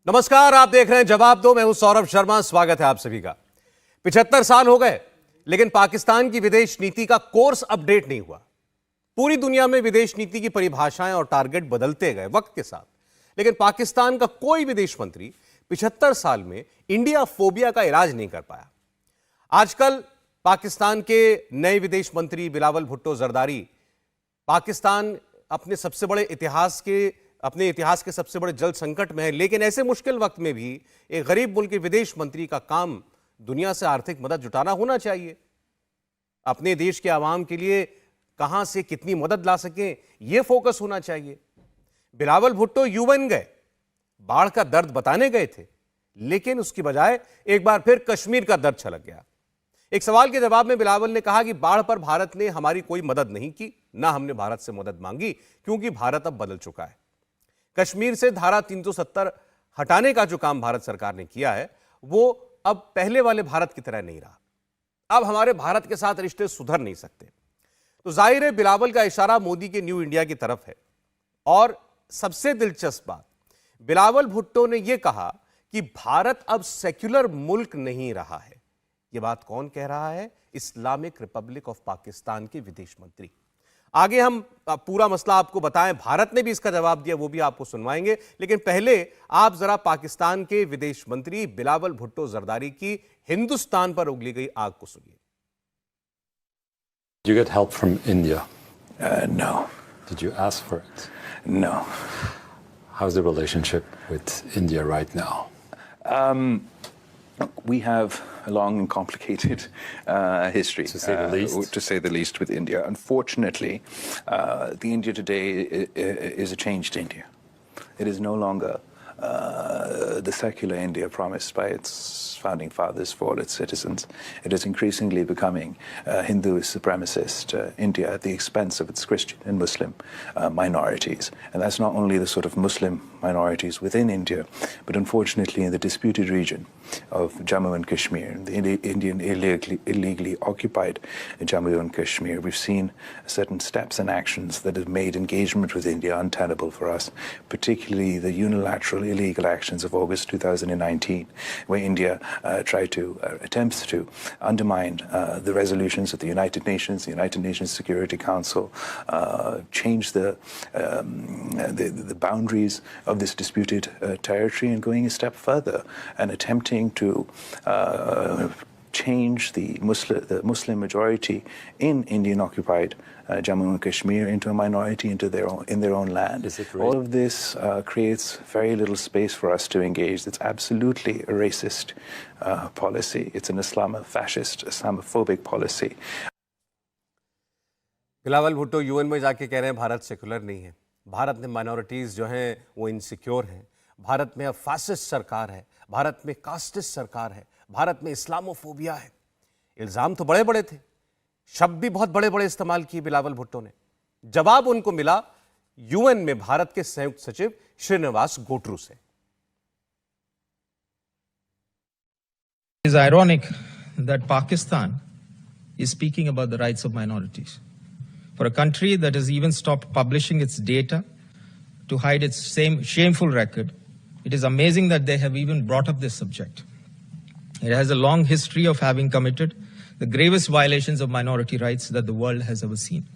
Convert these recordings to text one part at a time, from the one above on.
नमस्कार, आप देख रहे हैं जवाब दो। मैं हूं सौरभ शर्मा। स्वागत है आप सभी का। 75 साल हो गए, लेकिन पाकिस्तान की विदेश नीति का कोर्स अपडेट नहीं हुआ। पूरी दुनिया में विदेश नीति की परिभाषाएं और टारगेट बदलते गए वक्त के साथ, लेकिन पाकिस्तान का कोई विदेश मंत्री 75 साल में इंडिया फोबिया का इलाज नहीं कर पाया। आजकल पाकिस्तान के नए विदेश मंत्री बिलावल भुट्टो जरदारी पाकिस्तान अपने इतिहास के सबसे बड़े जल संकट में है, लेकिन ऐसे मुश्किल वक्त में भी एक गरीब मुल्क के विदेश मंत्री का काम दुनिया से आर्थिक मदद जुटाना होना चाहिए। अपने देश के आवाम के लिए कहां से कितनी मदद ला सकें, यह फोकस होना चाहिए। बिलावल भुट्टो यूएन गए, बाढ़ का दर्द बताने गए थे, लेकिन उसकी बजाय एक बार फिर कश्मीर का दर्द छलक गया। एक सवाल के जवाब में बिलावल ने कहा कि बाढ़ पर भारत ने हमारी कोई मदद नहीं की, ना हमने भारत से मदद मांगी, क्योंकि भारत अब बदल चुका है। कश्मीर से धारा 370 हटाने का जो काम भारत सरकार ने किया है, वो अब पहले वाले भारत की तरह नहीं रहा। अब हमारे भारत के साथ रिश्ते सुधर नहीं सकते। तो जाहिर है बिलावल का इशारा मोदी के न्यू इंडिया की तरफ है। और सबसे दिलचस्प बात, बिलावल भुट्टो ने यह कहा कि भारत अब सेक्युलर मुल्क नहीं रहा है। यह बात कौन कह रहा है? इस्लामिक रिपब्लिक ऑफ पाकिस्तान के विदेश मंत्री। आगे हम पूरा मसला आपको बताएं, भारत ने भी इसका जवाब दिया, वो भी आपको सुनवाएंगे। लेकिन पहले आप जरा पाकिस्तान के विदेश मंत्री बिलावल भुट्टो जरदारी की हिंदुस्तान पर उगली गई आग को सुनिए। Did you get help from India? No. Did you ask for it? No. How's the relationship with India right now? We have a long and complicated history, To say the least. To say the least, with India. Unfortunately, the India today is a changed India. It is no longer the secular India promised by its founding fathers for all its citizens. It is increasingly becoming Hindu supremacist India at the expense of its Christian and Muslim minorities. And that's not only the sort of Muslim minorities within India, but unfortunately in the disputed region of Jammu and Kashmir, the Indian illegally occupied Jammu and Kashmir. We've seen certain steps and actions that have made engagement with India untenable for us, particularly the unilateral illegal actions of August 2019, where India attempts to undermine the resolutions of the United Nations Security Council, change the boundaries of this disputed territory, and going a step further and attempting to change the Muslim majority in Indian-occupied Jammu and Kashmir into a minority in their own land. All of this creates very little space for us to engage. It's absolutely a racist policy. It's an Islamofascist, Islamophobic policy. Bilawal Bhutto UN में जाके कह रहे हैं Bharat secular नहीं है, भारत में minorities जो हैं वो इनसिक्योर हैं, भारत में अब फासिस्ट सरकार है, भारत में कास्टिस्ट सरकार है, भारत में इस्लामोफोबिया है। इल्जाम तो बड़े बड़े थे, शब्द भी बहुत बड़े बड़े इस्तेमाल किए बिलावल भुट्टो ने। जवाब उनको मिला यूएन में भारत के संयुक्त सचिव श्रीनिवास गोटरू से। It is ironic that Pakistan is speaking about the rights of minorities. For a country that has even stopped publishing its data to hide its shameful record, it is amazing that they have even brought up this subject. It has a long history of having committed the gravest violations of minority rights that the world has ever seen.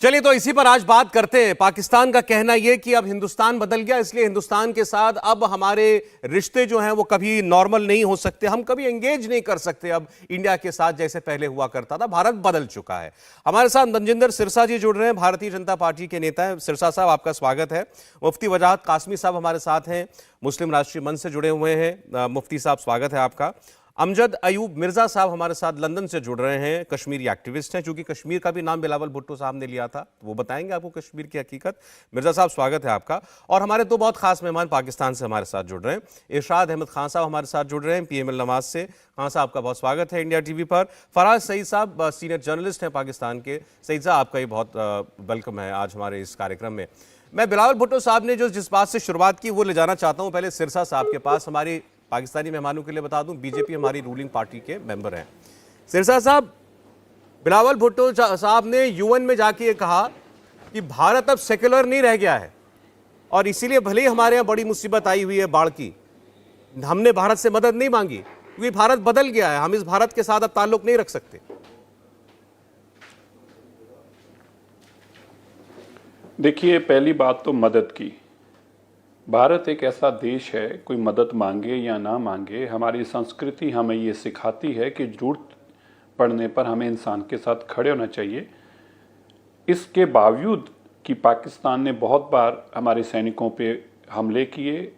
चलिए तो इसी पर आज बात करते हैं। पाकिस्तान का कहना यह कि अब हिंदुस्तान बदल गया, इसलिए हिंदुस्तान के साथ अब हमारे रिश्ते जो हैं वो कभी नॉर्मल नहीं हो सकते, हम कभी एंगेज नहीं कर सकते अब इंडिया के साथ जैसे पहले हुआ करता था। भारत बदल चुका है। हमारे साथ मनजिंदर सिरसा जी जुड़ रहे हैं, भारतीय जनता पार्टी के नेता हैं। सिरसा साहब आपका स्वागत है। मुफ्ती वजाहत कासमी साहब हमारे साथ हैं, मुस्लिम राष्ट्रीय मंच से जुड़े हुए हैं। मुफ्ती साहब स्वागत है आपका। अमजद अयूब मिर्जा साहब हमारे साथ लंदन से जुड़ रहे हैं, कश्मीरी एक्टिविस्ट हैं। चूंकि कश्मीर का भी नाम बिलावल भुट्टो साहब ने लिया था, तो वो बताएंगे आपको कश्मीर की हकीकत। मिर्जा साहब स्वागत है आपका। और हमारे दो बहुत खास मेहमान पाकिस्तान से हमारे साथ जुड़ रहे हैं। इरशाद अहमद खान साहब हमारे साथ जुड़ रहे हैं PML नवाज से। खान साहब आपका बहुत स्वागत है इंडिया TV पर। फराज सईद साहब सीनियर जर्नलिस्ट हैं पाकिस्तान के। सईद साहब आपका ही बहुत वेलकम है आज हमारे इस कार्यक्रम में। मैं बिलावल भुट्टो साहब ने जिस बात से शुरुआत की वो ले जाना चाहता हूँ पहले सिरसा साहब के पास। हमारी पाकिस्तानी मेहमानों के लिए बता दूं, बीजेपी हमारी रूलिंग पार्टी के मेंबर हैं। सिरसा साहब, बिलावल भुट्टो साहब ने यूएन में जाके ये कहा कि भारत अब सेक्युलर नहीं रह गया है, और इसीलिए भले ही हमारे यहाँ बड़ी मुसीबत आई हुई है बाढ़ की, हमने भारत से मदद नहीं मांगी, क्योंकि भारत बदल गया है, हम इस भारत के साथ अब ताल्लुक नहीं रख सकते। देखिए, पहली बात तो मदद की। भारत एक ऐसा देश है, कोई मदद मांगे या ना मांगे, हमारी संस्कृति हमें ये सिखाती है कि जरूरत पड़ने पर हमें इंसान के साथ खड़े होना चाहिए। इसके बावजूद कि पाकिस्तान ने बहुत बार हमारे सैनिकों पे हमले किए,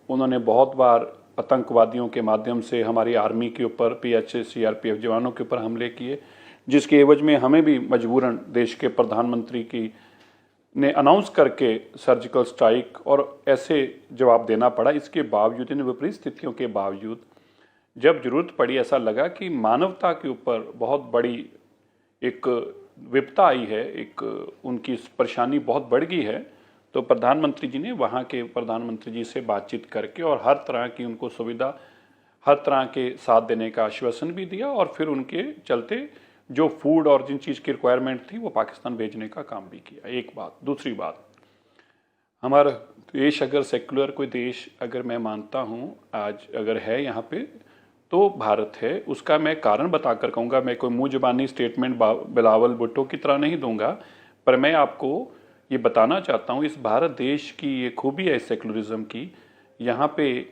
उन्होंने बहुत बार आतंकवादियों के माध्यम से हमारी आर्मी के ऊपर, पीएचए, सीआरपीएफ जवानों के ऊपर हमले किए, जिसके एवज में हमें भी मजबूरन देश के प्रधानमंत्री की ने अनाउंस करके सर्जिकल स्ट्राइक और ऐसे जवाब देना पड़ा। इसके बावजूद, इन विपरीत स्थितियों के बावजूद, जब जरूरत पड़ी, ऐसा लगा कि मानवता के ऊपर बहुत बड़ी एक विपदा आई है, एक उनकी परेशानी बहुत बढ़ गई है, तो प्रधानमंत्री जी ने वहाँ के प्रधानमंत्री जी से बातचीत करके और हर तरह की उनको सुविधा, हर तरह के साथ देने का आश्वासन भी दिया, और फिर उनके चलते जो फूड और जिन चीज़ की रिक्वायरमेंट थी वो पाकिस्तान भेजने का काम भी किया। एक बात। दूसरी बात, हमारा देश अगर सेक्युलर कोई देश अगर मैं मानता हूँ आज अगर है यहाँ पे, तो भारत है। उसका मैं कारण बताकर कहूँगा, मैं कोई मुँह ज़बानी स्टेटमेंट बिलावल भुट्टो की तरह नहीं दूंगा, पर मैं आपको ये बताना चाहता हूँ, इस भारत देश की ये खूबी है सेक्युलरिज्म की, यहाँ पे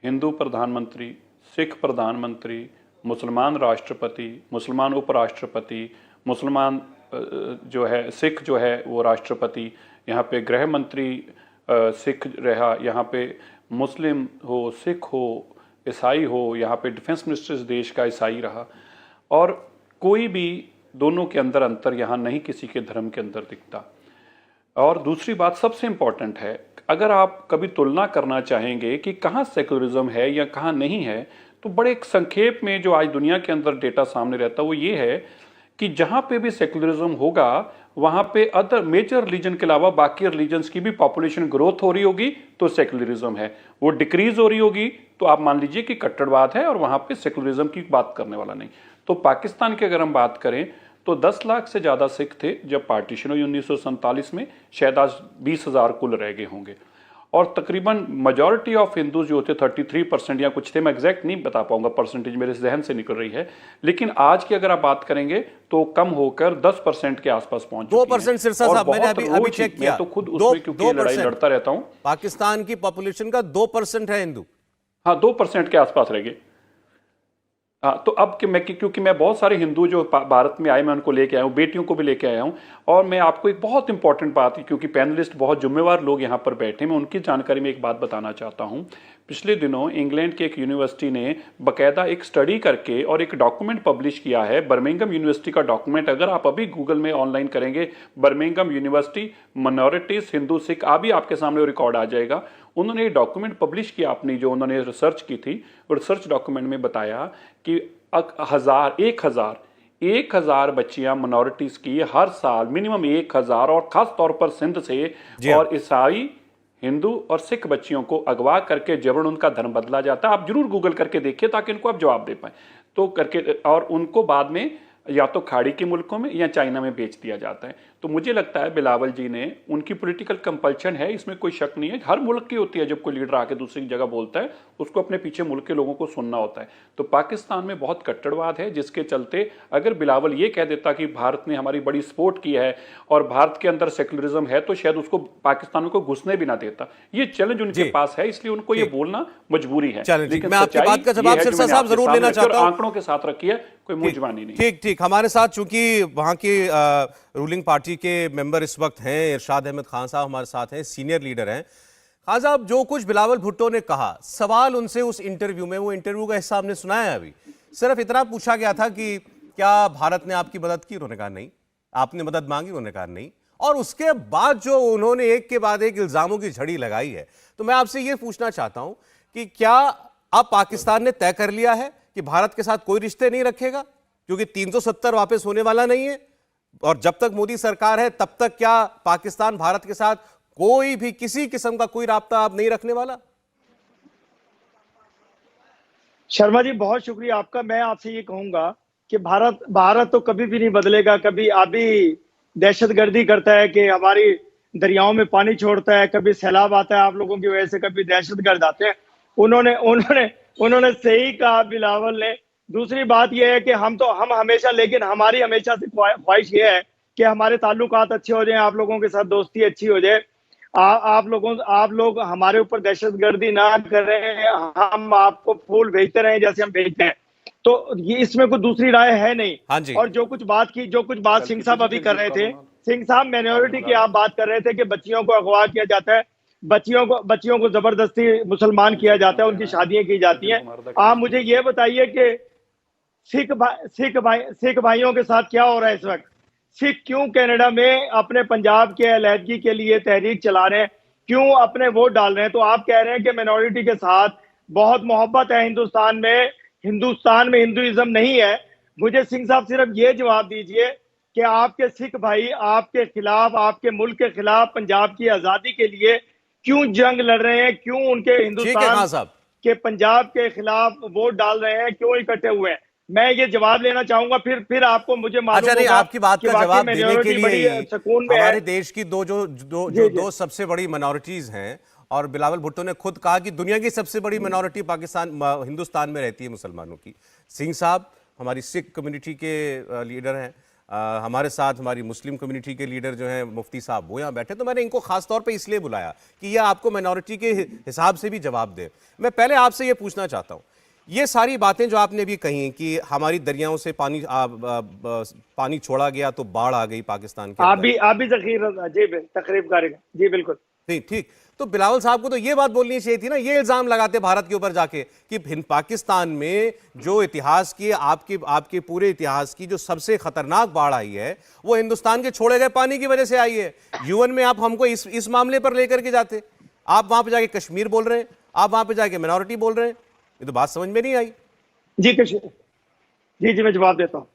हिंदू प्रधानमंत्री, सिख प्रधानमंत्री, मुसलमान राष्ट्रपति, मुसलमान उपराष्ट्रपति, मुसलमान जो है सिख जो है वो राष्ट्रपति, यहाँ पे गृह मंत्री सिख रहा, यहाँ पे मुस्लिम हो, सिख हो, ईसाई हो, यहाँ पे डिफेंस मिनिस्टर इस देश का ईसाई रहा, और कोई भी दोनों के अंदर अंतर यहाँ नहीं किसी के धर्म के अंदर दिखता। और दूसरी बात सबसे इम्पॉर्टेंट है, अगर आप कभी तुलना करना चाहेंगे कि कहाँ सेक्युलरिज्म है या कहाँ नहीं है, तो बड़े एक संक्षेप में जो आज दुनिया के अंदर डेटा सामने रहता है वो ये है कि जहाँ पे भी सेक्युलरिज्म होगा वहाँ पे अदर मेजर रिलीजन के अलावा बाकी रिलीजन्स की भी पॉपुलेशन ग्रोथ हो रही होगी तो सेक्युलरिज्म है। वो डिक्रीज हो रही होगी तो आप मान लीजिए कि कट्टरवाद है और वहाँ पे सेक्युलरिज्म की बात करने वाला नहीं। तो पाकिस्तान की अगर हम बात करें तो 10 लाख से ज़्यादा सिख थे जब पार्टीशन हुई 1947 में, शायद आज 20,000 कुल रह गए होंगे, और तकरीबन मेजॉरिटी ऑफ हिंदूज जो थे 33% या कुछ थे, मैं एग्जैक्ट नहीं बता पाऊंगा, परसेंटेज मेरे जहन से निकल रही है, लेकिन आज की अगर आप बात करेंगे तो कम होकर 10% के आसपास पहुंच चुकी है। 2% सिरसा साहब, मैंने अभी चेक किया, मैं तो खुद उसमें क्योंकि लड़ाई लड़ता रहता हूं। पाकिस्तान की पॉपुलेशन का 2% है हिंदू। हाँ, 2% के आसपास रह गए। हाँ, तो अब क्योंकि मैं बहुत सारे हिंदू जो भारत में आए मैं उनको लेके आया हूँ, बेटियों को भी लेके आया हूँ, और मैं आपको एक बहुत इंपॉर्टेंट बात है, क्योंकि पैनलिस्ट बहुत जिम्मेवार लोग यहाँ पर बैठे, मैं उनकी जानकारी में एक बात बताना चाहता हूँ। पिछले दिनों इंग्लैंड के एक यूनिवर्सिटी ने बाकायदा एक स्टडी करके और एक डॉक्यूमेंट पब्लिश किया है, बर्मिंघम यूनिवर्सिटी का डॉक्यूमेंट, अगर आप अभी गूगल में ऑनलाइन करेंगे Birmingham university minorities Hindu Sikh, अभी आपके सामने वो रिकॉर्ड आ जाएगा। उन्होंने एक डॉक्यूमेंट पब्लिश किया अपनी, जो उन्होंने रिसर्च की थी, रिसर्च डॉक्यूमेंट में बताया कि 1,000 बच्चियां माइनॉरिटीज की हर साल मिनिमम 1,000, और खास तौर पर सिंध से और ईसाई, हिंदू और सिख बच्चियों को अगवा करके जबरन उनका धर्म बदला जाता है। आप जरूर गूगल करके देखिए ताकि इनको आप जवाब दे पाए, तो करके, और उनको बाद में या तो खाड़ी के मुल्कों में या चाइना में बेच दिया जाता है। तो मुझे लगता है बिलावल जी ने, उनकी पॉलिटिकल कंपल्शन है, इसमें कोई शक नहीं है, हर मुल्क की होती है, जब कोई लीडर आके दूसरी जगह बोलता है उसको अपने पीछे मुल्क के लोगों को सुनना होता है। तो पाकिस्तान में बहुत कट्टरवाद है, जिसके चलते अगर बिलावल ये कह देता कि भारत ने हमारी बड़ी सपोर्ट की है और भारत के अंदर सेक्युलरिज्म है, तो शायद उसको पाकिस्तान को घुसने भी ना देता। ये चैलेंज उनके पास है, इसलिए उनको ये बोलना मजबूरी है। लेकिन मैं आपकी बात का जवाब सिरसा साहब जरूर लेना चाहता हूं, आंकड़ों के साथ रखिए, कोई मुंह जुबानी नहीं। ठीक, हमारे साथ चूंकि वहां की रूलिंग पार्टी के मेंबर इस वक्त हैं, इरशाद अहमद खान साहब हमारे साथ हैं, सीनियर लीडर हैं। खान साहब, जो कुछ बिलावल भुट्टो ने कहा, सवाल उनसे उस इंटरव्यू में, वो इंटरव्यू का हिस्सा हमने सुना है, अभी सिर्फ इतना पूछा गया था कि क्या भारत ने आपकी मदद की, उन्होंने कहा नहीं। आपने मदद मांगी, उन्होंने कहा नहीं। और उसके बाद जो उन्होंने एक के बाद एक इल्जामों की झड़ी लगाई है, तो मैं आपसे ये पूछना चाहता हूं कि क्या अब पाकिस्तान ने तय कर लिया है कि भारत के साथ कोई रिश्ते नहीं रखेगा, क्योंकि 370 वापस होने वाला नहीं है, और जब तक मोदी सरकार है तब तक क्या पाकिस्तान भारत के साथ कोई भी किसी किस्म का कोई राब्ता आप नहीं रखने वाला? शर्मा जी, बहुत शुक्रिया आपका। मैं आपसे ये कहूंगा कि भारत तो कभी भी नहीं बदलेगा। कभी अभी दहशतगर्दी करता है कि हमारी दरियाओं में पानी छोड़ता है, कभी सैलाब आता है आप लोगों की वजह से, कभी दहशतगर्द आते हैं। उन्होंने उन्होंने उन्होंने सही कहा बिलावल ने। दूसरी बात यह है कि हम हमेशा, लेकिन हमारी हमेशा से ख्वाहिश ये है कि हमारे ताल्लुकात अच्छे हो जाएं, आप लोगों के साथ दोस्ती अच्छी हो जाए। आप लोग हमारे ऊपर दहशतगर्दी ना करें, हम आपको फूल भेजते रहें जैसे हम भेजते हैं। तो ये इसमें कोई दूसरी राय है नहीं। हाँ जी। और जो कुछ बात सिंह साहब अभी कर रहे थे, सिंह साहब माइनॉरिटी की आप बात कर रहे थे कि बच्चियों को अगवा किया जाता है, बच्चियों को जबरदस्ती मुसलमान किया जाता है, उनकी शादियां की जाती हैं। आप मुझे ये बताइए कि सिख भाइयों के साथ क्या हो रहा है इस वक्त? सिख क्यों कनाडा में अपने पंजाब के अलहदगी के लिए तहरीक चला रहे हैं, क्यों अपने वोट डाल रहे हैं? तो आप कह रहे हैं कि माइनॉरिटी के साथ बहुत मोहब्बत है हिंदुस्तान में हिंदुइज्म नहीं है। मुझे सिंह साहब सिर्फ ये जवाब दीजिए कि आपके सिख भाई आपके खिलाफ, आपके मुल्क के खिलाफ, पंजाब की आजादी के लिए क्यों जंग लड़ रहे हैं, क्यों उनके हिंदुस्तान के पंजाब के खिलाफ वोट डाल रहे हैं, क्यों इकट्ठे हुए हैं? मैं ये जवाब लेना चाहूंगा, फिर आपको मुझे मालूम होगा। आपकी बात का जवाब देने के लिए सुकून में हमारे देश की दो सबसे बड़ी माइनॉरिटीज हैं, और बिलावल भुट्टो ने खुद कहा कि दुनिया की सबसे बड़ी माइनॉरिटी हिंदुस्तान में रहती है मुसलमानों की। सिंह साहब हमारी सिख कम्युनिटी के लीडर हैं, हमारे साथ हमारी मुस्लिम कम्युनिटी के लीडर जो हैं मुफ्ती साहब, वो यहाँ बैठे। तो मैंने इनको खास तौर पे इसलिए बुलाया कि ये आपको माइनॉरिटी के हिसाब से भी जवाब दे। मैं पहले आपसे ये पूछना चाहता हूँ, ये सारी बातें जो आपने भी कही कि हमारी दरियाओं से पानी छोड़ा गया तो बाढ़ आ गई पाकिस्तान के अंदर। आप भी तकरीब करेंगे जी, बिल्कुल ठीक। तो बिलावल साहब को तो ये बात बोलनी चाहिए थी ना, ये इल्जाम लगाते भारत के ऊपर जाके कि पाकिस्तान में जो इतिहास की आपके पूरे इतिहास की जो सबसे खतरनाक बाढ़ आई है वो हिंदुस्तान के छोड़े गए पानी की वजह से आई है। यूएन में आप हमको इस मामले पर लेकर के जाते, आप वहां पे जाके कश्मीर बोल रहे हैं, आप वहां पे जाके माइनॉरिटी बोल रहे हैं। ये तो बात समझ में नहीं आई। जी मैं जवाब देता हूँ।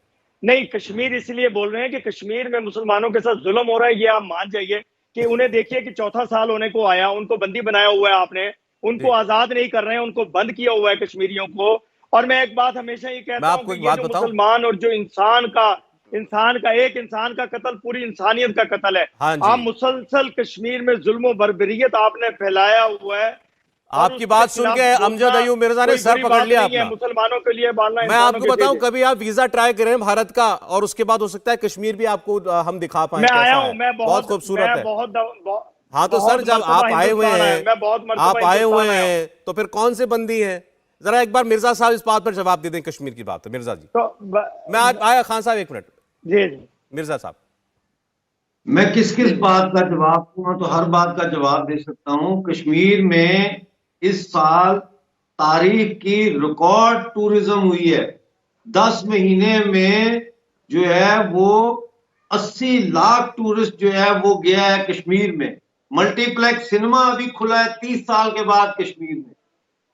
नहीं, कश्मीर इसलिए बोल रहे हैं कि कश्मीर में मुसलमानों के साथ जुल्म हो रहा है, ये आप मान जाइए कि उन्हें देखिए कि चौथा साल होने को आया, उनको बंदी बनाया हुआ है आपने, उनको आजाद नहीं कर रहे हैं, उनको बंद किया हुआ है कश्मीरियों को। और मैं एक बात हमेशा ये कहता हूँ कि ये जो मुसलमान और जो इंसान का कत्ल पूरी इंसानियत का कत्ल है। आप मुसलसल कश्मीर में जुल्म बर्बरियत आपने फैलाया हुआ है। आपकी बात सुन के अमजद अयूब मिर्जा ने सर पकड़ लिया अपना। मुसलमानों के लिए मानना। मैं आपको बताऊं, कभी आप वीजा ट्राई करें भारत का, और उसके बाद हो सकता है कश्मीर भी आपको हम दिखा पाए। मैं आया हूं, मैं बहुत खूबसूरत है। हाँ तो सर, जब आप आए हुए हैं तो फिर कौन से बंदी हैं? जरा एक बार मिर्जा साहब इस बात पर जवाब दे दें, कश्मीर की बात है। मिर्जा जी मैं आया, खान साहब एक मिनट। जी मिर्जा साहब, मैं किस बात का जवाब दूंगा? तो हर बात का जवाब दे सकता हूं। कश्मीर में इस साल तारीख की रिकॉर्ड टूरिज्म हुई है। 10 महीने में जो है वो 80 लाख टूरिस्ट जो है वो गया है कश्मीर में। मल्टीप्लेक्स सिनेमा अभी खुला है 30 साल के बाद कश्मीर में।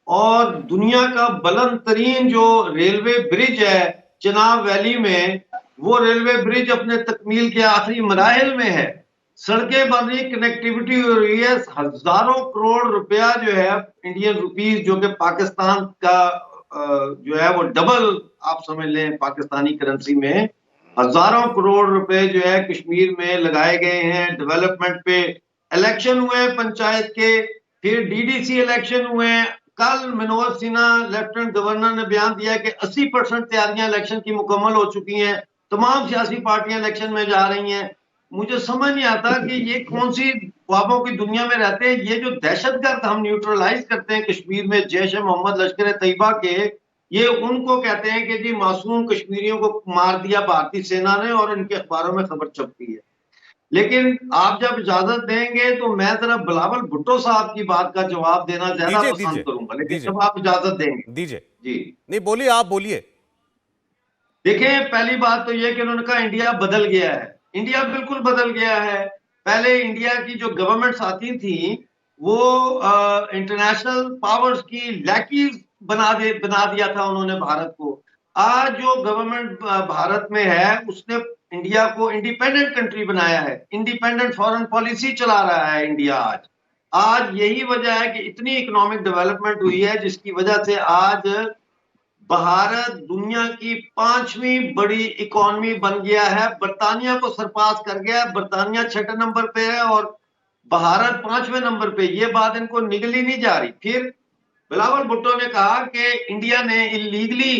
और दुनिया का बुलंद तरीन जो रेलवे ब्रिज है चिनाब वैली में, वो रेलवे ब्रिज अपने तकमील के आखिरी मराहिल में है। सड़कें बन रही, कनेक्टिविटी हो रही है। हजारों करोड़ रुपया जो है इंडियन रुपीज, जो कि पाकिस्तान का जो है वो डबल आप समझ लें पाकिस्तानी करेंसी में, हजारों करोड़ रुपए जो है कश्मीर में लगाए गए हैं डेवलपमेंट पे। इलेक्शन हुए पंचायत के, फिर डीडीसी इलेक्शन हुए। कल मनोहर सिन्हा लेफ्टिनेंट गवर्नर ने बयान दिया कि 80% तैयारियां इलेक्शन की मुकम्मल हो चुकी हैं। तमाम सियासी पार्टियां इलेक्शन में जा रही हैं। मुझे समझ नहीं आता कि ये कौन सी ख्वाबों की दुनिया में रहते हैं। ये जो दहशतगर्द हम न्यूट्रलाइज करते हैं कश्मीर में, जैश ए मोहम्मद, लश्कर तैयबा के, ये उनको कहते हैं कि जी मासूम कश्मीरियों को मार दिया भारतीय सेना ने, और इनके अखबारों में खबर छपती है। लेकिन आप जब इजाजत देंगे तो मैं जरा बिलावल भुट्टो साहब की बात का जवाब देना ज्यादा पसंद करूंगा, लेकिन जब आप इजाजत देंगे दीजिए। जी नहीं बोलिए, आप बोलिए। देखें, पहली बात तो यह कि उन्होंने कहा इंडिया बदल गया है। इंडिया बिल्कुल बदल गया है। पहले इंडिया की जो गवर्नमेंट्स आती थी वो इंटरनेशनल पावर्स की लैकीज बना दिया था उन्होंने भारत को। आज जो गवर्नमेंट भारत में है उसने इंडिया को इंडिपेंडेंट कंट्री बनाया है। इंडिपेंडेंट फॉरेन पॉलिसी चला रहा है इंडिया आज यही वजह है कि इतनी इकोनॉमिक डेवलपमेंट हुई है, जिसकी वजह से आज भारत दुनिया की 5वीं बड़ी इकोनॉमी बन गया है। बर्तानिया को सरपास कर गया है। बर्तानिया 6ठे नंबर पे है और भारत 5वें नंबर पे। ये बात इनको निगली नहीं जा रही। फिर बिलावल भुट्टो ने कहा कि इंडिया ने इलीगली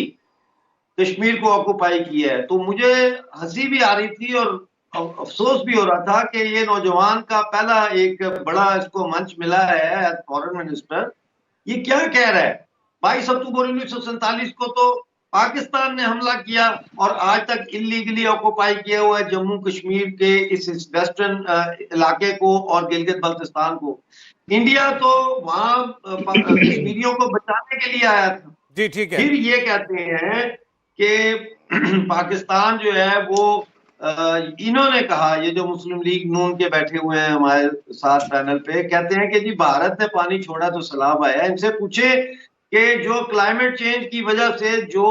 कश्मीर को ऑक्युपाई किया है। तो मुझे हंसी भी आ रही थी और अफसोस भी हो रहा था कि ये नौजवान का पहला एक बड़ा इसको मंच मिला है एज फॉरेन मिनिस्टर। ये क्या कह रहा है? 22 अक्टूबर 1947 को तो पाकिस्तान ने हमला किया और आज तक इलीगली ऑक्युपाई किया हुआ है जम्मू कश्मीर के इस वेस्टर्न इलाके को और गिलगित बल्तिस्तान को। इंडिया तो वहां कश्मीरियों को बचाने के लिए आया था। जी ठीक है। फिर ये कहते हैं कि पाकिस्तान जो है वो इन्होंने कहा, ये जो मुस्लिम लीग नून के बैठे हुए हैं हमारे साथ पैनल पे, कहते हैं कि जी भारत ने पानी छोड़ा तो सैलाब आया। इनसे पूछे कि जो क्लाइमेट चेंज की वजह से जो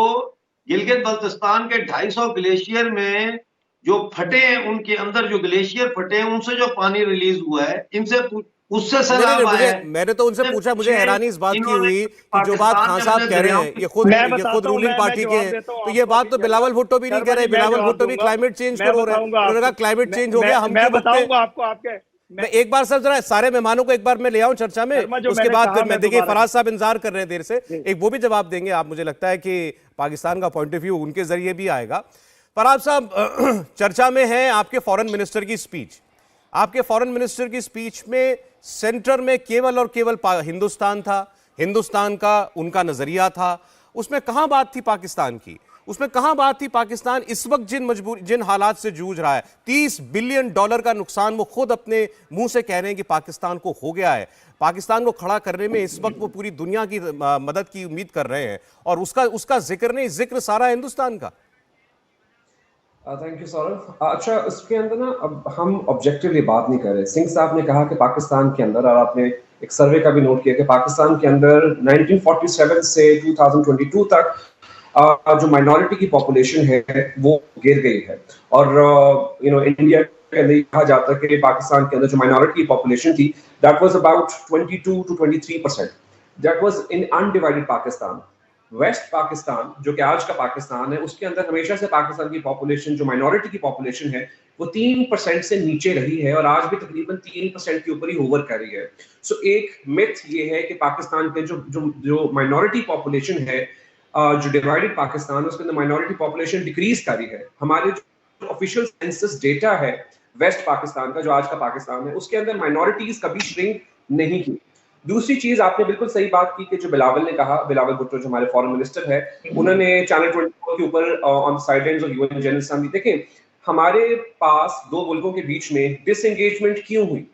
गिलगित बल्तिस्तान के 250 ग्लेशियर में जो फटे हैं, उनके अंदर जो ग्लेशियर फटे हैं उनसे जो पानी रिलीज हुआ है, इनसे उससे सैलाब आया है। मैंने तो उनसे पूछा, मुझे हैरानी इस बात की हुई कि जो बात खान साहब कह रहे हैं ये खुद रूलिंग पार्टी के हैं, तो ये बात तो बिलावल भुट्टो भी नहीं कह रहे। बिलावल भुट्टो भी क्लाइमेट चेंज को रो रहे हैं। उन्होंने कहा क्लाइमेट चेंज हो गया, हम मैं बताऊंगा आपको आपके मैं एक बार सर जरा सारे मेहमानों को एक बार मैं ले आऊं चर्चा में, उसके बाद मैं देखिए फराज साहब इंतजार कर रहे हैं देर से, एक वो भी जवाब देंगे आप। मुझे लगता है कि पाकिस्तान का पॉइंट ऑफ व्यू उनके जरिए भी आएगा। फराज साहब, चर्चा में है आपके फॉरेन मिनिस्टर की स्पीच। आपके फॉरेन मिनिस्टर की स्पीच में सेंटर में केवल और केवल हिंदुस्तान था, हिंदुस्तान का उनका नजरिया था। उसमें कहां बात थी पाकिस्तान की? उसमें कहां बात थी पाकिस्तान इस वक्त जिन हालात से जूझ रहा है? $30 बिलियन का नुकसान वो खुद अपने मुंह से कह रहे हैं कि पाकिस्तान को हो गया है। पाकिस्तान को खड़ा करने में इस वक्त वो पूरी दुनिया की मदद की उम्मीद कर रहे हैं और उसका जिक्र नहीं, जिक्र सारा हिंदुस्तान का। Thank you Saurabh. अच्छा, उसके अंदर ना अब हम ऑब्जेक्टिवली बात नहीं कर रहे। सिंह साहब ने कहा कि पाकिस्तान के अंदर, और आपने एक सर्वे का भी नोट किया कि पाकिस्तान के अंदर 1947 से 2022 तक जो माइनॉरिटी की पॉपुलेशन है वो गिर गई है। और इंडिया के अंदर कहा जाता है कि पाकिस्तान के अंदर जो माइनॉरिटी की पॉपुलेशन थी that was about 22 to 23%। That was in undivided Pakistan. West Pakistan जो कि आज का पाकिस्तान है, उसके अंदर हमेशा से पाकिस्तान की पॉपुलेशन, जो माइनॉरिटी की पॉपुलेशन है, वो 3% से नीचे रही है और आज भी तकरीबन 3% के ऊपर ही होवर कर रही है। सो एक मिथ ये है कि पाकिस्तान के जो माइनॉरिटी पॉपुलेशन है, जो डिवाइडेड पाकिस्तान है, उसके अंदर माइनॉरिटी पॉपुलेशन डिक्रीज कर रही है। हमारे जो ऑफिशियल सेंसस डेटा है वेस्ट पाकिस्तान का, जो आज का पाकिस्तान है, उसके अंदर माइनॉरिटीज कभी श्रिंक नहीं की। दूसरी चीज, आपने बिल्कुल सही बात की कि जो बिलावल ने कहा, बिलावल भुट्टो जो हमारे फॉरेन मिनिस्टर है, उन्होंने चैनल 24 के ऊपर on sidelines of UN general assembly, देखें हमारे पास दो मुल्कों के बीच में डिसएंगेजमेंट क्यों हुई?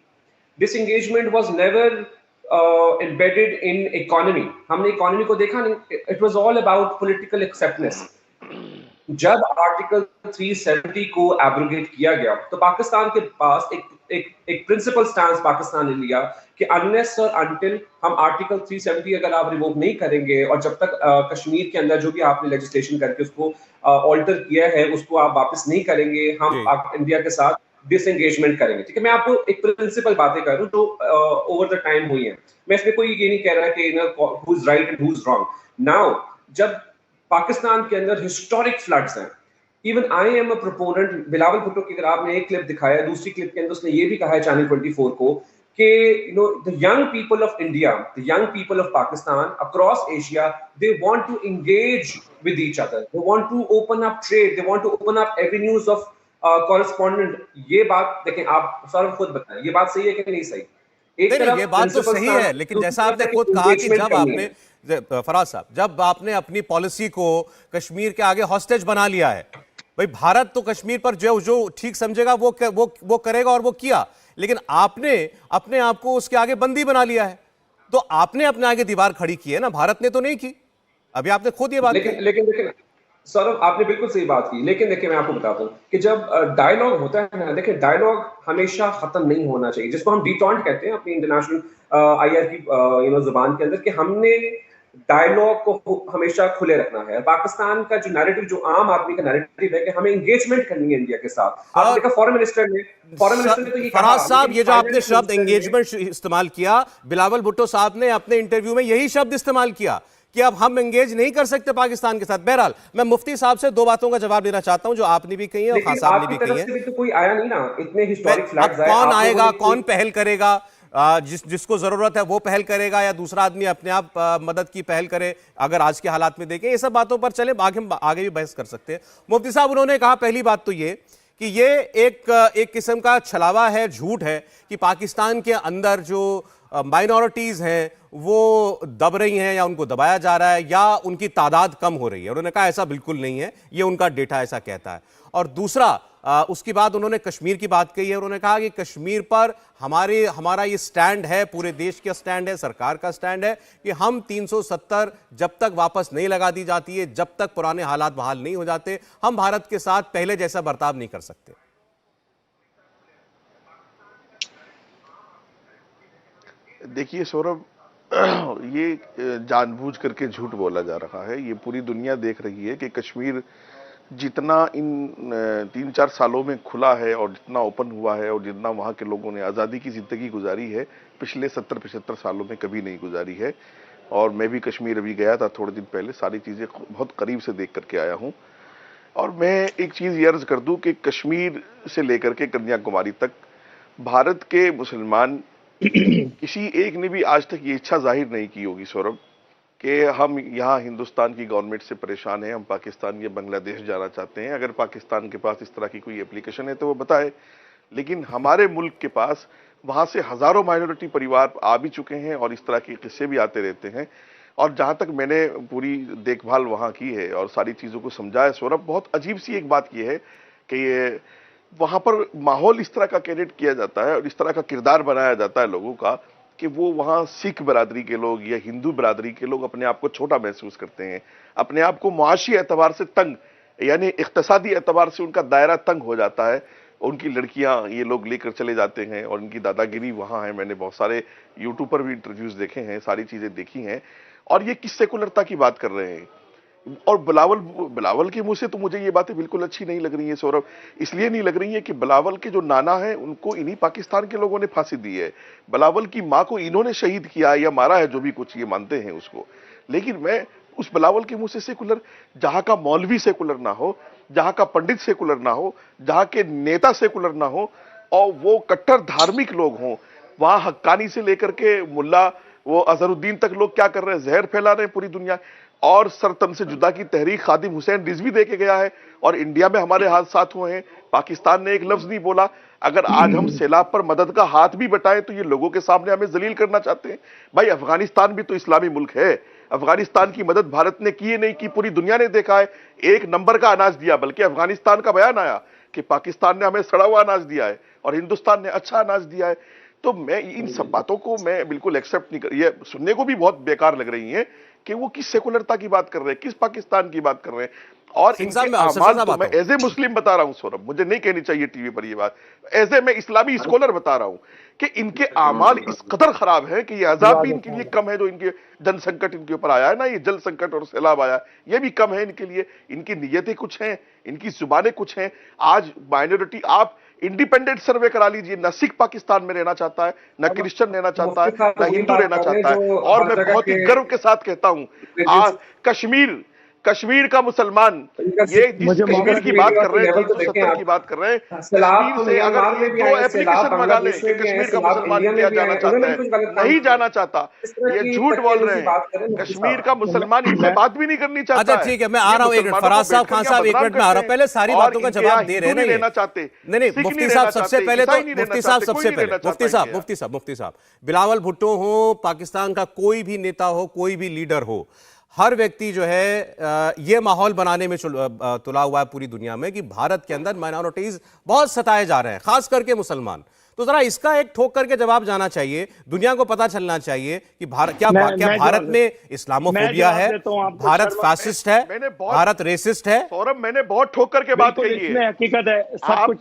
Disengagement was never embedded in economy। हमने इकोनॉमी को देखा नहीं, it was all about political acceptance. जब आर्टिकल 370 को एब्रोगेट किया गया तो पाकिस्तान के पास एक प्रिंसिपल स्टैंस पाकिस्तान ने लिया कि अनलेस और अनटिल हम आर्टिकल 370 अगर आप रिवोक नहीं करेंगे और जब तक कश्मीर के अंदर जो भी आपने लेजिस्लेशन करके उसको ऑल्टर किया है उसको आप वापस नहीं करेंगे, हम इंडिया के साथ डिसएंगेजमेंट करेंगे। ठीक है, मैं आपको एक प्रिंसिपल बातें कर रहा हूं जो ओवर द टाइम हुई है। मैं इसमें कोई ये नहीं कह रहा कि who is right and who is wrong. Now जब पाकिस्तान के अंदर हिस्टोरिक फ्लड्स हैं, even I am a proponent, Bilawal Bhutto की अगर आपने एक क्लिप दिखाया, दूसरी क्लिप के अंदर उसने ये भी कहा है चैनल 24 को कि the young people of India, the young people of Pakistan across Asia, they want to engage with each other, they want to open up trade, they want to open up avenues of correspondent. ये बात देखें, आप सौरभ खुद बताएं, ये बात सही है कि नहीं सही? नहीं, ये बात तो सही है, लेकिन जैसा आपने खुद कहा कि जब आपने, फराज साहब, जब आपने अपनी पॉलिसी को कश्मीर के आगे हॉस्टेज बना लिया है, भाई भारत तो कश्मीर पर जो ठीक समझेगा वो करेगा और वो किया, लेकिन आपने अपने आप को उसके आगे बंदी बना लिया है, तो आपने अपने आगे दीवार खड़ी की है ना, भारत ने तो नहीं की। अभी आपने खुद ये बात की। लेकिन सौरभ आपने बिल्कुल सही बात की, लेकिन देखिए मैं आपको बताता हूँ कि जब डायलॉग होता है ना, देखिए डायलॉग हमेशा खत्म नहीं होना चाहिए, जिसको हम डिटॉन्ट कहते हैं अपनी इंटरनेशनल आईआर की जुबान के अंदर, कि हमने डायलॉग को हमेशा खुले रखना है। पाकिस्तान का जो नैरेटिव, जो आम आदमी का नैरेटिव है कि हमें एंगेजमेंट करनी है इंडिया के साथ। आपने देखा फॉरेन मिनिस्टर ने तो ये फराज साहब, ये जो आपने शब्द एंगेजमेंट इस्तेमाल किया, बिलावल भुट्टो साहब ने अपने इंटरव्यू में यही शब्द इस्तेमाल किया कि अब हम एंगेज नहीं कर सकते पाकिस्तान के साथ? बहरहाल मैं मुफ्ती साहब से दो बातों का जवाब देना चाहता हूं जो आपने भी कही है और खान साहब ने भी कही है। तो कोई आया नहीं ना, इतने हिस्टोरिक फ्लड्स आए। कौन आएगा, कौन पहल करेगा? जिसको जरूरत है वो पहल करेगा या दूसरा आदमी अपने आप मदद की पहल करे? अगर आज के हालात में देखें, ये सब बातों पर चले, आगे भी बहस कर सकते हैं। मुफ्ती साहब, उन्होंने कहा पहली बात तो ये कि ये एक किस्म का छलावा है, झूठ है कि पाकिस्तान के अंदर जो माइनॉरिटीज हैं वो दब रही हैं या उनको दबाया जा रहा है या उनकी तादाद कम हो रही है। उन्होंने कहा ऐसा बिल्कुल नहीं है, ये उनका डेटा ऐसा कहता है। और दूसरा, उसके बाद उन्होंने कश्मीर की बात कही है। उन्होंने कहा कि कश्मीर पर हमारा ये स्टैंड है, पूरे देश का स्टैंड है, सरकार का स्टैंड है कि हम 370 जब तक वापस नहीं लगा दी जाती है, जब तक पुराने हालात बहाल नहीं हो जाते, हम भारत के साथ पहले जैसा बर्ताव नहीं कर सकते। देखिए सौरभ, ये जानबूझ करके झूठ बोला जा रहा है। ये पूरी दुनिया देख रही है कि कश्मीर जितना इन 3-4 सालों में खुला है और जितना ओपन हुआ है और जितना वहाँ के लोगों ने आज़ादी की ज़िंदगी गुजारी है, पिछले 70-75 सालों में कभी नहीं गुजारी है। और मैं भी कश्मीर अभी गया था थोड़े दिन पहले, सारी चीज़ें बहुत करीब से देख करके आया हूँ। और मैं एक चीज़ ये अर्ज़ कर दूँ कि कश्मीर से लेकर के कन्याकुमारी तक भारत के मुसलमान किसी एक ने भी आज तक ये इच्छा जाहिर नहीं की होगी सौरभ कि हम यहाँ हिंदुस्तान की गवर्नमेंट से परेशान हैं, हम पाकिस्तान या बांग्लादेश जाना चाहते हैं। अगर पाकिस्तान के पास इस तरह की कोई एप्लीकेशन है तो वो बताए। लेकिन हमारे मुल्क के पास वहाँ से हजारों माइनॉरिटी परिवार आ भी चुके हैं और इस तरह के किस्से भी आते रहते हैं। और जहाँ तक मैंने पूरी देखभाल वहाँ की है और सारी चीज़ों को समझा है सौरभ, बहुत अजीब सी एक बात यह है कि ये वहाँ पर माहौल इस तरह का क्रिएट किया जाता है और इस तरह का किरदार बनाया जाता है लोगों का कि वो वहाँ सिख बरादरी के लोग या हिंदू बरादरी के लोग अपने आप को छोटा महसूस करते हैं, अपने आप को मुआशी एतबार से तंग, यानी इक्तिसादी एतबार से उनका दायरा तंग हो जाता है। उनकी लड़कियां ये लोग लेकर चले जाते हैं और उनकी दादागिरी वहाँ है। मैंने बहुत सारे यूट्यूब पर भी इंटरव्यूज देखे हैं, सारी चीज़ें देखी हैं। और ये किस सेकुलरता की बात कर रहे हैं? और बिलावल के मुंह से तो मुझे ये बातें बिल्कुल अच्छी नहीं लग रही है सौरभ। इसलिए नहीं लग रही है कि बिलावल के जो नाना है उनको इन्हीं पाकिस्तान के लोगों ने फांसी दी है, बिलावल की माँ को इन्होंने शहीद किया या मारा है, जो भी कुछ ये मानते हैं उसको। लेकिन मैं उस बिलावल के मुंह से सेकुलर, जहां का मौलवी सेकुलर ना हो, जहां का पंडित सेकुलर ना हो, जहां के नेता सेकुलर ना हो और वो कट्टर धार्मिक लोग हों, वहां हक्कानी से लेकर के मुल्ला वो अजहरुद्दीन तक लोग क्या कर रहे हैं? जहर फैला रहे हैं पूरी दुनिया। और सरतन से जुदा की तहरीक खादिम हुसैन रिजवी दे के गया है और इंडिया में हमारे हाथ साथ हुए हैं। पाकिस्तान ने एक लफ्ज नहीं बोला। अगर आज हम सैलाब पर मदद का हाथ भी बटाएं तो ये लोगों के सामने हमें जलील करना चाहते हैं। भाई, अफगानिस्तान भी तो इस्लामी मुल्क है। अफगानिस्तान की मदद भारत ने की नहीं की, पूरी दुनिया ने देखा है। एक नंबर का अनाज दिया, बल्कि अफगानिस्तान का बयान आया कि पाकिस्तान ने हमें सड़ा हुआ अनाज दिया है और हिंदुस्तान ने अच्छा अनाज दिया है। तो मैं इन सब बातों को मैं बिल्कुल एक्सेप्ट नहीं कर, ये सुनने को भी बहुत बेकार लग रही है कि वो किस सेकुलरता की बात कर रहे हैं, किस पाकिस्तान की बात कर रहे हैं। और इनके आमाल तो मैं एज ए मुस्लिम बता रहा हूं सौरभ, मुझे नहीं कहनी चाहिए टीवी पर ये बात, एज ए मैं इस्लामी स्कॉलर बता रहा हूं कि इनके आमाल इस कदर खराब है कि ये अजाब भी इनके लिए कम है जो इनके जन संकट इनके ऊपर आया है ना, ये जल संकट और सैलाब आया, ये भी कम है इनके लिए। इनकी नीयतें कुछ हैं, इनकी जुबानें कुछ हैं। आज माइनॉरिटी, आप इंडिपेंडेंट सर्वे करा लीजिए, न सिख पाकिस्तान में रहना चाहता है, न क्रिश्चियन रहना चाहता है, न हिंदू रहना चाहता है। और मैं बहुत ही गर्व के साथ कहता हूं, आज कश्मीर का मुसलमान, ये जिस कश्मीर की बात कर रहे हैं, 370 की बात कर रहे हैं, कश्मीर से अगर दो एप्लीकेशन मंगा ले कि कश्मीर का मुसलमान इंडिया जाना चाहता है, नहीं जाना चाहता, ये झूठ बोल रहे हैं। कश्मीर का मुसलमान इनसे बात भी नहीं करनी चाहता। अच्छा ठीक है, मैं आ रहा हूँ एक मिनट, फराज साहब, खान साहब एक मिनट में आ रहा हूँ। पहले सारी बातों का जवाब दे रहे हैं ना, चाहते नहीं, मुफ्ती साहब सबसे पहले तो मुफ्ती साहब बिलावल भुट्टो हो, पाकिस्तान का कोई भी नेता हो, कोई भी लीडर हो, हर व्यक्ति जो है ये माहौल बनाने में तुला हुआ है पूरी दुनिया में कि भारत के अंदर माइनॉरिटीज बहुत सताए जा रहे हैं, खास करके मुसलमान। तो जरा इसका एक ठोक करके जवाब जाना चाहिए, दुनिया को पता चलना चाहिए कि क्या भारत में इस्लामोफोबिया है, भारत फैसिस्ट है, भारत रेसिस्ट है। सौरभ, मैंने बहुत ठोक करके बात कही है, हकीकत है सब कुछ।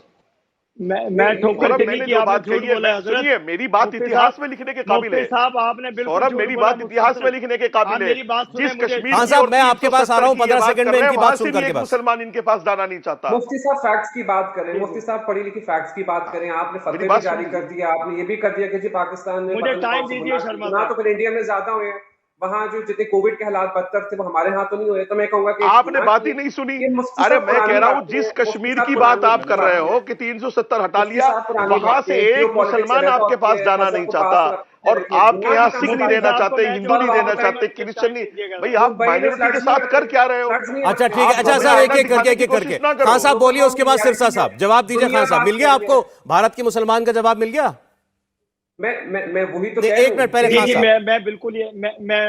मैं ठोकर के नहीं कि आपने झूठ बोला है। सुनिए, मेरी बात इतिहास में लिखने के काबिल है साहब, आपने बिल्कुल सौरभ, मेरी बात इतिहास में लिखने के काबिल है। जिस कश्मीर, हाँ साहब, मैं आपके पास आ रहा हूँ 15 सेकंड में, इनकी बात सुन करके बस। मुसलमान इनके पास जाना नहीं चाहता। मुफ्ती साहब फैक्ट्स की बात करें, मुफ्ती साहब पढ़ी लिखी फैक्ट्स की बात करें। आपने फतवे भी जारी कर दिया, आपने ये भी कर दिया कि जी पाकिस्तान में मुझे टाइम दीजिए शर्मा, तो फिर इंडिया में ज्यादा हुए हैं। वहाँ जो जितने कोविड के हालात बदतर थे वो हमारे यहाँ तो नहीं हुए, तो मैं कहूंगा कि आपने बात ही नहीं सुनी। अरे मैं कह रहा हूँ जिस कश्मीर की बात आप कर रहे हो कि 370 हटा लिया, वहां से एक मुसलमान आपके पास जाना नहीं चाहता, और आपके यहाँ सिख नहीं रहना चाहते, हिंदू नहीं रहना चाहते, क्रिश्चियन नहीं। भाई आप माइनॉरिटी के साथ कर क्या रहे हो? अच्छा ठीक है, अच्छा सर एक एक करके खान साहब बोलिए, उसके बाद सिरसा साहब जवाब दीजिए। खान साहब मिल गया आपको भारत के मुसलमान का जवाब मिल गया? मैं वही तो एक मिनट पहले खान साहब, मैं बिल्कुल ये मैं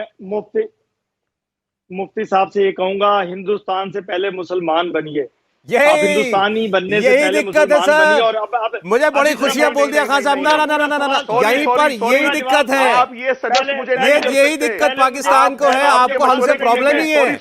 मुफ्ती साहब से ये कहूंगा, हिंदुस्तान से पहले मुसलमान बनिए। आप हिंदुस्तानी बनने से पहले दिक्कत है मुसलमान बनिए। और सर, मुझे बड़ी खुशियां बोल दिया खान साहब। ना ना ना ना ना, यहीं पर यही दिक्कत है, आप ये सजेस्ट मुझे नहीं कर यही सकते। दिक्कत पाकिस्तान को है, आपको हमसे प्रॉब्लम नहीं है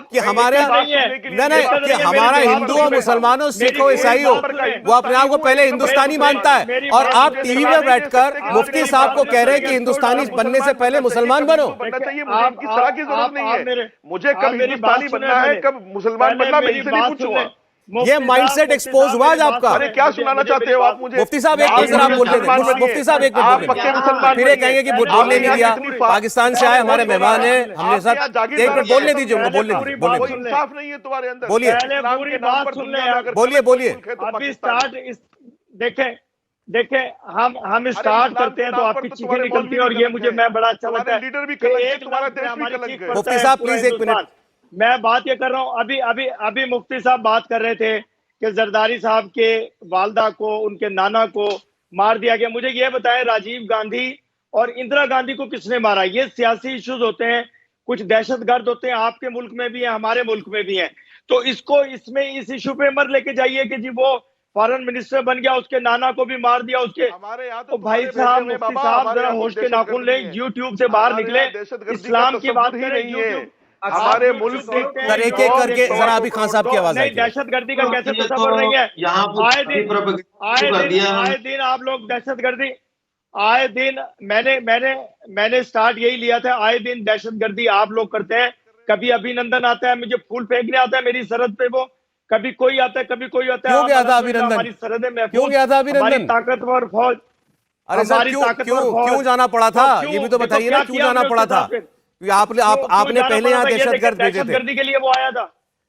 कि हमारे नहीं कि हमारा हिंदू हो, मुसलमान हो, सिख हो, ईसाई हो, वो अपने आप को पहले हिंदुस्तानी मानता है, और आप टीवी में बैठकर मुफ्ती साहब को कह रहे हैं कि हिंदुस्तानी बनने से पहले मुसलमान बनो। बनना चाहिए, मुझे इनकी सलाह की जरूरत नहीं है। मुझे कब हिंदुस्तानी बनना है, कब मुसलमान बनना, मैं इनसे नहीं पूछूंगा। ये माइंडसेट एक्सपोज हुआ आज आपका। अरे क्या सुनाना चाहते हो आप मुझे? मुफ्ती साहब एक मिनट आप बोलने दें, मुफ्ती साहब एक मिनट, फिर ये कहेंगे कि बोलने नहीं दिया, पाकिस्तान से आए हमारे मेहमान हैं, हमने साथ एक मिनट बोलने दीजिए उनको, बोलने दीजिए, बोलने इंसाफ नहीं है तुम्हारे अंदर। बोलिए बोलिए बोलिए। अभी स्टार्ट देखें हम स्टार्ट करते हैं तो आपकी चीखें निकलती है, और ये मुझे मैं बड़ा अच्छा लगता है। लीडर भी कलंक, तुम्हारा देश भी कलंक। मुफ्ती साहब प्लीज एक मिनट, मैं बात ये कर रहा हूँ, अभी मुफ्ती साहब बात कर रहे थे कि जरदारी साहब के वालदा को, उनके नाना को मार दिया गया। मुझे ये बताएं, राजीव गांधी और इंदिरा गांधी को किसने मारा? ये सियासी इश्यूज होते हैं, कुछ दहशतगर्द होते हैं, आपके मुल्क में भी है, हमारे मुल्क में भी है। तो इसको इस इशू पे मत लेके जाइए कि जी वो फॉरेन मिनिस्टर बन गया, उसके नाना को भी मार दिया उसके। हमारे यहाँ तो भाई साहब, मुफ्ती साहब जरा होश के नाखून लें, यूट्यूब से बाहर निकले, इस्लाम की बात करें। यूट्यूब हमारे मुल्क की सर एक एक करके जरा अभी खान साहब की आवाज आई। दहशतगर्दी का कैसे तस्वर नहीं है? आए दिन आप लोग दहशतगर्दी, आए दिन मैंने स्टार्ट यही लिया था, आए दिन दहशतगर्दी आप लोग करते हैं। कभी अभिनंदन आता है, मुझे फूल फेंकने आता है मेरी सरहद पे, वो कभी कोई आता है, कभी कोई आता है। क्यों गया था अभिनंदन? हमारी सरहदें में क्यों गया था अभिनंदन? ताकतवर फौज। अरे सर क्यों जाना पड़ा था, ये भी तो बताइए ना, क्यों जाना पड़ा था? आपने पहले यहाँ दहशतगर्द भेजे थे। दहशतगर्दी के लिए वो आया था,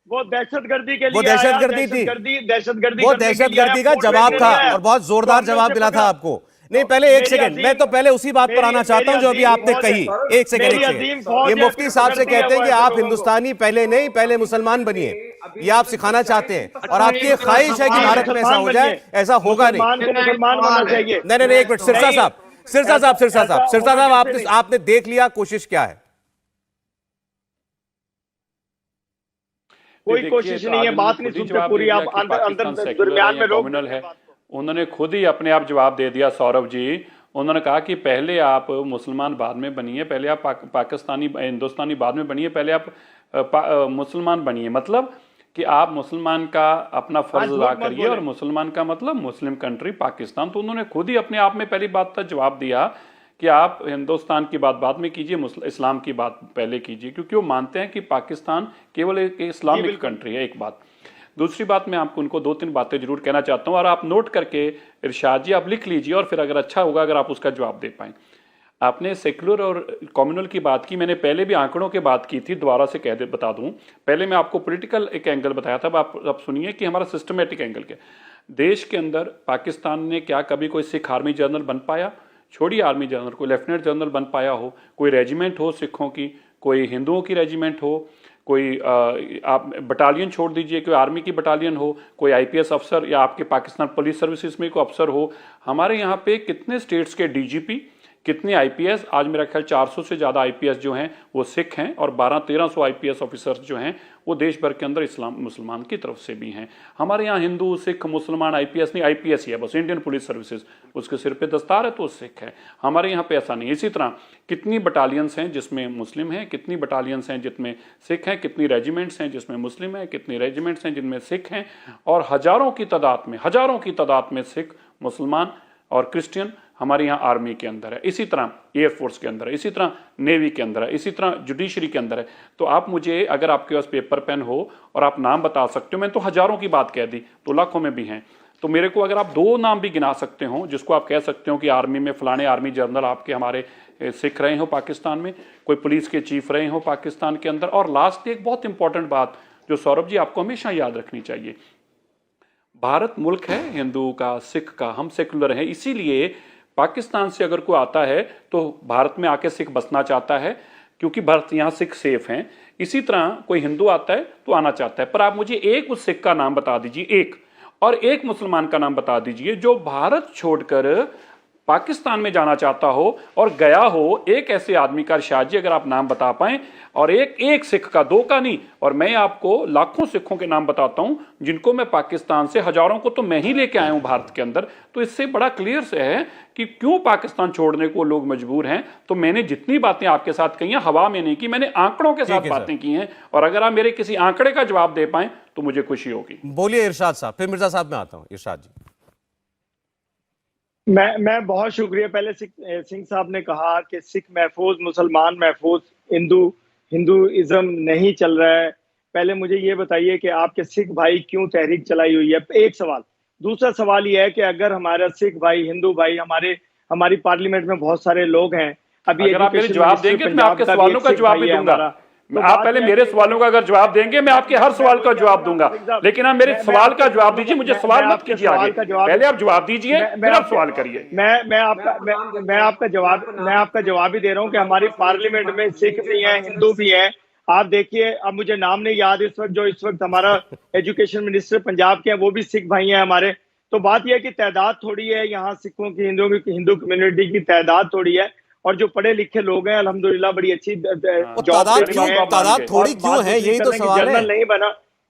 वो दहशतगर्दी के लिए, वो दहशतगर्दी थी, दहशतगर्दी वो दहशतगर्दी का जवाब था, और बहुत जोरदार जवाब मिला था आपको। नहीं पहले एक सेकंड, मैं तो पहले उसी बात पर आना चाहता हूं जो अभी आपने कही। एक सेकंड, ये मुफ्ती साहब से कहते हैं कि आप हिंदुस्तानी पहले नहीं, पहले मुसलमान बनिए, ये आप सिखाना चाहते हैं, और आपकी एक ख्वाहिश है कि भारत में ऐसा हो जाए। ऐसा होगा नहीं। नहीं एक मिनट, सिरसा साहब आपने देख लिया, कोशिश क्या है? कोई कोशिश नहीं है, बात नहीं सुनते पूरी, आप अंदर दरमियान में लोग है। उन्होंने खुद ही अपने आप जवाब दे दिया सौरभ जी। उन्होंने कहा कि पहले आप मुसलमान बाद में बनिए, पहले आप पाकिस्तानी हिंदुस्तानी बाद में बनिए, पहले आप मुसलमान बनिए। मतलब कि आप मुसलमान का अपना फर्ज अदा करिए, और मुसलमान का मतलब मुस्लिम कंट्री पाकिस्तान। तो उन्होंने खुद ही अपने आप में पहली बात का जवाब दिया कि आप हिंदुस्तान की बात बाद में कीजिए, इस्लाम की बात पहले कीजिए, क्योंकि वो मानते हैं कि पाकिस्तान केवल एक इस्लामिक कंट्री है। एक बात। दूसरी बात, मैं आपको उनको 2-3 बातें जरूर कहना चाहता हूँ, और आप नोट करके इरशाद जी आप लिख लीजिए, और फिर अगर अच्छा होगा अगर आप उसका जवाब दे पाएँ। आपने सेकुलर और कम्युनल की बात की, मैंने पहले भी आंकड़ों की बात की थी, दोबारा से बता दूं। पहले मैं आपको पॉलिटिकल एक एंगल बताया था, आप सुनिए कि हमारा सिस्टमेटिक एंगल क्या। देश के अंदर पाकिस्तान ने क्या कभी कोई सिख आर्मी जनरल बन पाया? छोड़िए आर्मी जनरल, कोई लेफ्टिनेंट जनरल बन पाया हो? कोई रेजिमेंट हो सिखों की, कोई हिंदुओं की रेजिमेंट हो, कोई आप बटालियन छोड़ दीजिए, कोई आर्मी की बटालियन हो, कोई आईपीएस अफसर या आपके पाकिस्तान पुलिस सर्विसेज में कोई अफसर हो। हमारे यहाँ पे कितने स्टेट्स के डीजीपी, कितने आईपीएस, आज मेरा ख्याल 400 से ज़्यादा आईपीएस जो हैं वो सिख हैं, और 1200-1300 आईपीएस ऑफिसर्स जो हैं वो देश भर के अंदर इस्लाम मुसलमान की तरफ से भी हैं। हमारे यहाँ हिंदू सिख मुसलमान आईपीएस नहीं, आईपीएस ही है बस, इंडियन पुलिस सर्विसेज, उसके सिर पे दस्तार है तो सिख है। हमारे यहाँ पे ऐसा नहीं। इसी तरह कितनी बटालियंस हैं जिसमें मुस्लिम हैं, कितनी बटालियंस हैं जिसमें सिख हैं, कितनी रेजिमेंट्स हैं जिसमें मुस्लिम हैं, कितनी रेजिमेंट्स हैं जिनमें सिख हैं, और हज़ारों की तादाद में सिख, मुसलमान और क्रिश्चियन हमारे यहाँ आर्मी के अंदर है, इसी तरह एयरफोर्स के अंदर है, इसी तरह नेवी के अंदर है, इसी तरह जुडिशरी के अंदर है। तो आप मुझे, अगर आपके पास पेपर पेन हो और आप नाम बता सकते हो, मैं तो हज़ारों की बात कह दी, तो लाखों में भी हैं, तो मेरे को अगर आप 2 नाम भी गिना सकते हो जिसको आप कह सकते हो कि आर्मी में फलाने आर्मी जनरल आपके हमारे सिख रहे हो पाकिस्तान में, कोई पुलिस के चीफ रहे हो पाकिस्तान के अंदर। और लास्ट एक बहुत इंपॉर्टेंट बात जो सौरभ जी आपको हमेशा याद रखनी चाहिए, भारत मुल्क है हिंदू का, सिख का, हम सेकुलर हैं, इसीलिए पाकिस्तान से अगर कोई आता है तो भारत में आके सिख बसना चाहता है क्योंकि भारत यहाँ सिख सेफ हैं। इसी तरह कोई हिंदू आता है तो आना चाहता है। पर आप मुझे एक उस सिख का नाम बता दीजिए, एक, और एक मुसलमान का नाम बता दीजिए जो भारत छोड़कर पाकिस्तान में जाना चाहता हो और गया हो। एक ऐसे आदमी का इरशाद जी अगर आप नाम बता पाएं, और एक सिख का, दो का नहीं, और मैं आपको लाखों सिखों के नाम बताता हूं जिनको मैं पाकिस्तान से, हजारों को तो मैं ही लेके आया हूं भारत के अंदर। तो इससे बड़ा क्लियर से है कि क्यों पाकिस्तान छोड़ने को लोग मजबूर हैं। तो मैंने जितनी बातें आपके साथ कही हैं हवा में नहीं की, मैंने आंकड़ों के साथ बातें की हैं, और अगर आप मेरे किसी आंकड़े का जवाब दे पाए तो मुझे खुशी होगी। बोलिए इरशाद साहब, फिर मिर्जा साहब में आता हूं। इरशाद जी। मैं बहुत शुक्रिया। पहले सिंह साहब ने कहा कि सिख महफूज, मुसलमान महफूज, हिंदुइज्म नहीं चल रहा है। पहले मुझे ये बताइए कि आपके सिख भाई क्यों तहरीक चलाई हुई है, एक सवाल। दूसरा सवाल ये है कि अगर हमारा सिख भाई, हिंदू भाई, हमारी पार्लियामेंट में बहुत सारे लोग हैं। अभी अगर आप मेरे जवाब देंगे तो मैं आपके सवालों का जवाब भी दूंगा। आप पहले मेरे सवालों का अगर जवाब देंगे मैं आपके हर सवाल का जवाब दूंगा, लेकिन आप मेरे सवाल का जवाब दीजिए, मुझे सवाल मत कीजिए आगे। पहले आप जवाब दीजिए फिर आप सवाल करिए। मैं आपका जवाब ही दे रहा हूं कि हमारी पार्लियामेंट में सिख भी हैं, हिंदू भी हैं। आप देखिए, अब मुझे नाम नहीं याद इस वक्त हमारा एजुकेशन मिनिस्टर पंजाब के हैं, वो भी सिख भाई हैं हमारे। तो बात यह है कि तादाद थोड़ी है यहाँ सिखों की, हिंदू कम्युनिटी की तादाद थोड़ी है, और जो पढ़े लिखे लोग हैं अल्हम्दुलिल्लाह बड़ी अच्छी तादाद थोड़ी क्यों है, यही तो सवाल है।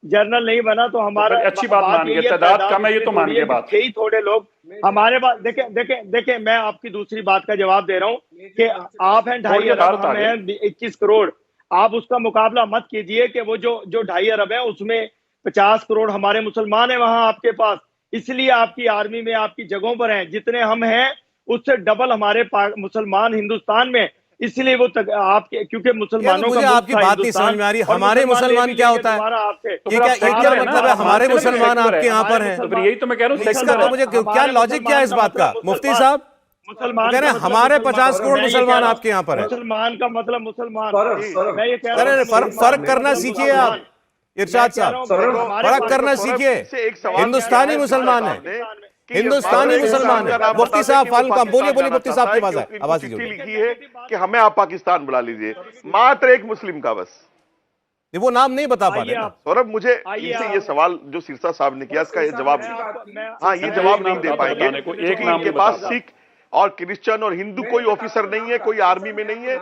जर्नल नहीं बना तो हमारा अच्छी बात मान गए, तादाद कम है ये तो मान गए बात। यही थोड़े लोग हमारे पास। देखें मैं आपकी दूसरी बात का जवाब दे रहा हूँ कि आप हैं 2.5 अरब, हम हैं 21 करोड़। आप उसका मुकाबला मत कीजिए कि वो जो 2.5 अरब है उसमें 50 करोड़ हमारे मुसलमान हैं वहां आपके पास। इसलिए आपकी आर्मी में, आपकी जगहों पर हैं, जितने हम हैं उससे डबल हमारे मुसलमान हिंदुस्तान में। इसलिए वो आपके, क्योंकि मुसलमानों मुझे आपकी बात नहीं समझ में आ रही। हमारे मुसलमान क्या होता है, ये क्या मतलब है हमारे मुसलमान आपके यहाँ पर हैं? तो यही तो मैं कह रहा हूँ, इसका तो मुझे क्या लॉजिक क्या है इस बात का? मुफ्ती साहब मुसलमान कह रहे हैं हमारे 50 करोड़ मुसलमान आपके यहाँ पर है। मुसलमान का मतलब मुसलमान, मैं ये कह रहा हूँ फर्क करना सीखिए आप इरशाद साहब, फर्क करना सीखिए। हिंदुस्तानी मुसलमान है, हिंदुस्तानी मुसलमान है। मुफ्ती साहब बोलिए मुफ्ती साहब की आवाज लिखी है कि हमें आप पाकिस्तान बुला लीजिए, मात्र एक मुस्लिम का बस। वो नाम नहीं बता पा रहे। सौरभ मुझे इनसे ये सवाल जो सिरसा साहब ने किया इसका ये जवाब नहीं, हाँ ये जवाब नहीं दे पाएंगे। एक नाम के पास सिख और क्रिश्चियन और हिंदू कोई ऑफिसर नहीं है, कोई आर्मी में नहीं है।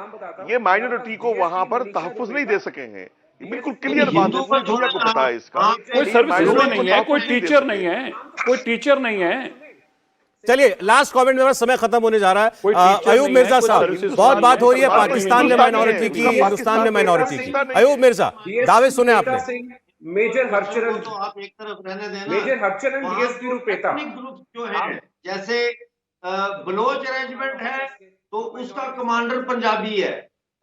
ये माइनॉरिटी को वहां पर तहफ्फुज नहीं दे सके हैं, बिल्कुल क्लियर बात है, पूरी दुनिया को पता है इसका। कोई सर्विस नहीं है, कोई टीचर नहीं है, कोई टीचर नहीं है। चलिए लास्ट कमेंट में, समय खत्म होने जा रहा है। अयूब मिर्जा साहब, बहुत बात हो रही है पाकिस्तान में माइनॉरिटी की, हिंदुस्तान में माइनॉरिटी की। अयूब मिर्जा, दावे सुने आपने। मेजर हरचरण तो आप एक तरफ रहने देना। मेजर हरचरण डीएसपी रूपेता ग्रुप जो है, जैसे बलोच रेजिमेंट है तो उसका कमांडर पंजाबी है,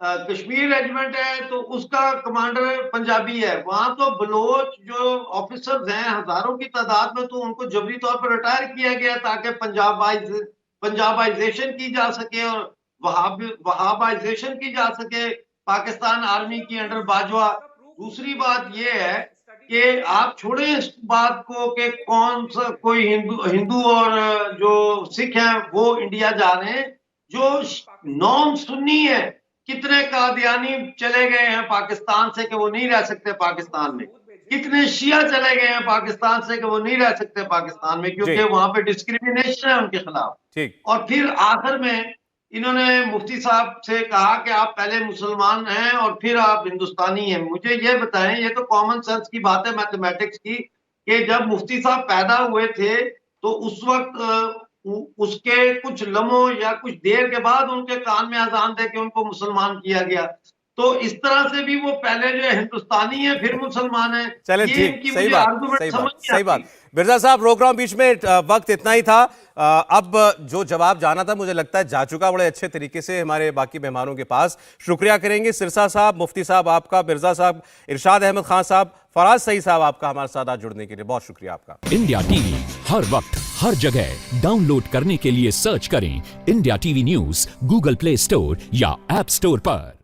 कश्मीर रेजिमेंट है तो उसका कमांडर पंजाबी है। वहां तो बलोच जो ऑफिसर्स हैं हजारों की तादाद में, तो उनको जबरी तौर पर रिटायर किया गया ताकि पंजाबाइजेशन की जा सके और वहाबाइजेशन की जा सके पाकिस्तान आर्मी की अंडर बाजवा। दूसरी बात यह है कि आप छोड़े इस बात को कि कौन सा कोई हिंदू और जो सिख हैं वो इंडिया जा रहे हैं। जो नॉन सुन्नी है, कितने कादियानी चले गए हैं पाकिस्तान से कि वो नहीं रह सकते पाकिस्तान में, कितने शिया चले गए हैं पाकिस्तान से कि वो नहीं रह सकते पाकिस्तान में, क्योंकि वहां पे डिस्क्रिमिनेशन है उनके खिलाफ। और फिर आखिर में इन्होंने मुफ्ती साहब से कहा कि आप पहले मुसलमान हैं और फिर आप हिंदुस्तानी हैं। मुझे ये बताएं, ये तो कॉमन सेंस की बात है मैथमेटिक्स की, कि जब मुफ्ती साहब पैदा हुए थे तो उस वक्त उसके कुछ लम्हों या कुछ देर के बाद उनके कान में अजान दे के उनको मुसलमान किया गया। तो इस तरह से भी वो पहले जो है हिंदुस्तानी है फिर मुसलमान है। चले ये ठीक, इनकी सही मुझे बात, आर्गुमेंट सही समझ बात, नहीं सही बात। आती। बिरजा साहब रोक रहा हूं बीच में, वक्त इतना ही था। अब जो जवाब जाना था मुझे लगता है जा चुका बड़े अच्छे तरीके से हमारे बाकी मेहमानों के पास। शुक्रिया करेंगे सिरसा साहब, मुफ्ती साहब आपका, बिरजा साहब, इरशाद अहमद खान साहब, फराज सईद साहब आपका हमारे साथ आज जुड़ने के लिए बहुत शुक्रिया आपका। इंडिया टीवी हर वक्त हर जगह डाउनलोड करने के लिए सर्च करें India TV news Google play store या ऐप स्टोर पर।